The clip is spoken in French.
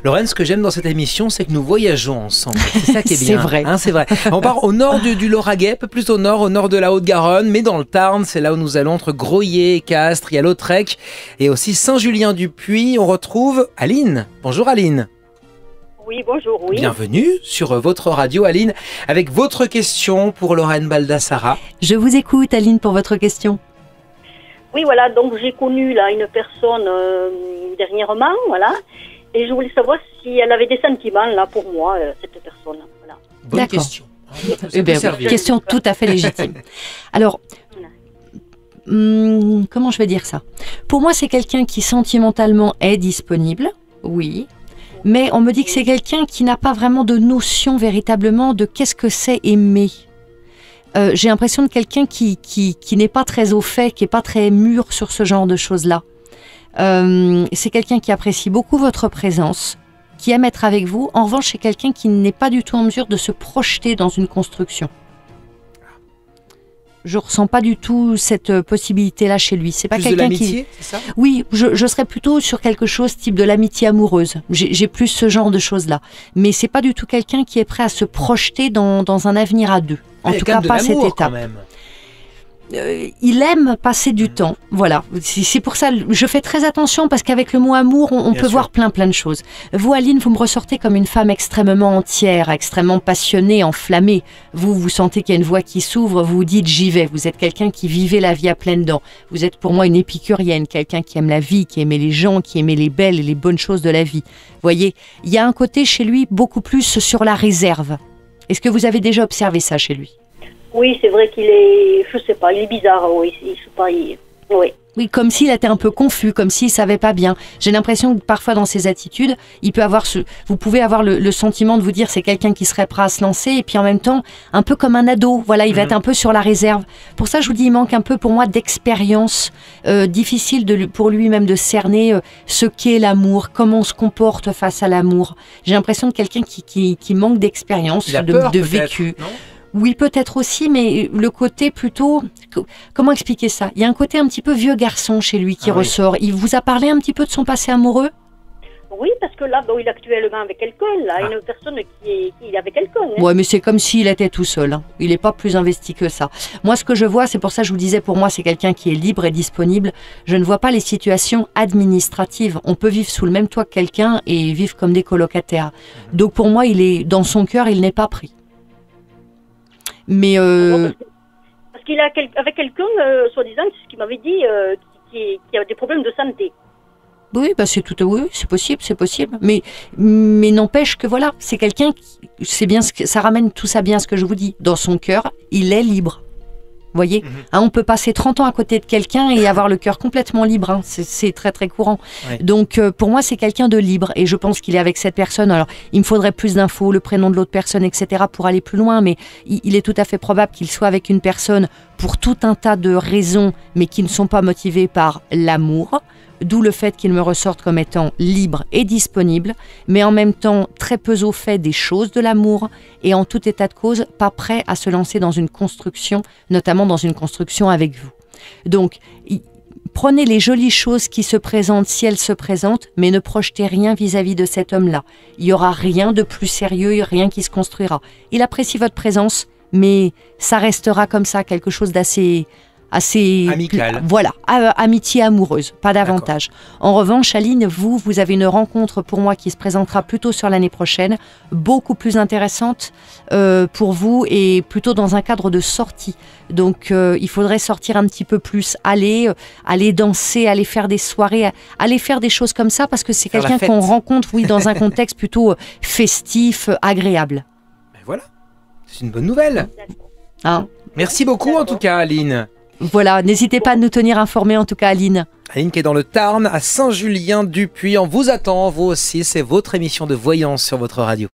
Lorraine, ce que j'aime dans cette émission, c'est que nous voyageons ensemble. C'est ça qui est bien. C'est vrai. Hein, c'est vrai. On part au nord du Lauragais, un peu plus au nord de la Haute-Garonne, mais dans le Tarn, c'est là où nous allons entre Groyer et Castres. Il y a Lautrec et aussi Saint-Julien-du-Puy. On retrouve Aline. Bonjour Aline. Oui, bonjour, oui. Bienvenue sur votre radio, Aline, avec votre question pour Lorraine Baldassara. Je vous écoute, Aline, pour votre question. Oui, voilà, donc j'ai connu là une personne dernièrement, voilà, et je voulais savoir si elle avait des sentiments là pour moi, cette personne. Voilà. Bonne D'accord. question. Question tout à fait légitime. Alors, comment je vais dire ça? Pour moi, c'est quelqu'un qui sentimentalement est disponible, oui. Mais on me dit que c'est quelqu'un qui n'a pas vraiment de notion véritablement de qu'est-ce que c'est aimer. J'ai l'impression de quelqu'un qui n'est pas très au fait, qui n'est pas très mûr sur ce genre de choses-là. C'est quelqu'un qui apprécie beaucoup votre présence, qui aime être avec vous. En revanche, c'est quelqu'un qui n'est pas du tout en mesure de se projeter dans une construction. Je ressens pas du tout cette possibilité-là chez lui. C'est pas Plus de quelqu'un l'amitié, c'est ça? Oui, je serais plutôt sur quelque chose type de l'amitié amoureuse. J'ai plus ce genre de choses-là. Mais c'est pas du tout quelqu'un qui est prêt à se projeter dans un avenir à deux. En tout cas, pas à cette étape. Il aime passer du temps, voilà. C'est pour ça, je fais très attention parce qu'avec le mot amour, on peut voir plein de choses. Vous, Aline, vous me ressortez comme une femme extrêmement entière, extrêmement passionnée, enflammée. Vous sentez qu'il y a une voie qui s'ouvre, vous vous dites j'y vais. Vous êtes quelqu'un qui vivait la vie à pleines dents. Vous êtes pour moi une épicurienne, quelqu'un qui aime la vie, qui aimait les gens, qui aimait les belles et les bonnes choses de la vie. Vous voyez, il y a un côté chez lui beaucoup plus sur la réserve. Est-ce que vous avez déjà observé ça chez lui ? Oui, c'est vrai qu'il est, je sais pas, il est bizarre, oui, oui. Oui, comme s'il était un peu confus, comme s'il savait pas bien. J'ai l'impression que parfois dans ses attitudes, il peut avoir vous pouvez avoir le sentiment de vous dire c'est quelqu'un qui serait prêt à se lancer et puis en même temps un peu comme un ado. Voilà, il va être un peu sur la réserve. Pour ça, je vous dis, il manque un peu pour moi d'expérience, difficile pour lui-même de cerner ce qu'est l'amour, comment on se comporte face à l'amour. J'ai l'impression de quelqu'un qui manque d'expérience, de vécu. Non ? Oui, peut-être aussi, mais le côté plutôt... Comment expliquer ça? Il y a un côté un petit peu vieux garçon chez lui qui ressort. Il vous a parlé un petit peu de son passé amoureux? Oui, parce que là, il est actuellement avec quelqu'un, là, une personne qui est avec quelqu'un. Hein. Ouais, mais c'est comme s'il était tout seul. Hein. Il n'est pas plus investi que ça. Moi, ce que je vois, c'est pour ça que je vous disais, pour moi, c'est quelqu'un qui est libre et disponible. Je ne vois pas les situations administratives. On peut vivre sous le même toit que quelqu'un et vivre comme des colocataires. Donc, pour moi, dans son cœur, il n'est pas pris. Mais parce qu'il est avec quelqu'un, soi-disant, c'est ce qu'il m'avait dit, qui a des problèmes de santé. Oui, bah oui, c'est possible. Mais n'empêche que voilà, c'est quelqu'un c'est bien ça ramène tout ça bien à ce que je vous dis. Dans son cœur, il est libre. Vous voyez, on peut passer 30 ans à côté de quelqu'un et avoir le cœur complètement libre. Hein. C'est très très courant. Ouais. Donc pour moi, c'est quelqu'un de libre et je pense qu'il est avec cette personne. Alors, il me faudrait plus d'infos, le prénom de l'autre personne, etc. pour aller plus loin. Mais il est tout à fait probable qu'il soit avec une personne pour tout un tas de raisons, mais qui ne sont pas motivées par l'amour. D'où le fait qu'il me ressorte comme étant libre et disponible, mais en même temps très peu au fait des choses de l'amour et en tout état de cause pas prêt à se lancer dans une construction, notamment dans une construction avec vous. Donc, prenez les jolies choses qui se présentent si elles se présentent, mais ne projetez rien vis-à-vis de cet homme-là. Il n'y aura rien de plus sérieux, rien qui se construira. Il apprécie votre présence, mais ça restera comme ça, quelque chose d'assez amical. Voilà, amitié amoureuse, pas davantage. En revanche, Aline, vous avez une rencontre pour moi qui se présentera plutôt sur l'année prochaine, beaucoup plus intéressante pour vous et plutôt dans un cadre de sortie. Donc, il faudrait sortir un petit peu plus, aller danser, aller faire des soirées, aller faire des choses comme ça parce que c'est quelqu'un qu'on rencontre, dans un contexte plutôt festif, agréable. Ben voilà, c'est une bonne nouvelle. Hein? Merci beaucoup en tout cas, Aline. Voilà, n'hésitez pas à nous tenir informés en tout cas, Aline. Aline qui est dans le Tarn, à Saint-Julien-du-Puy. On vous attend, vous aussi, c'est votre émission de voyance sur votre radio.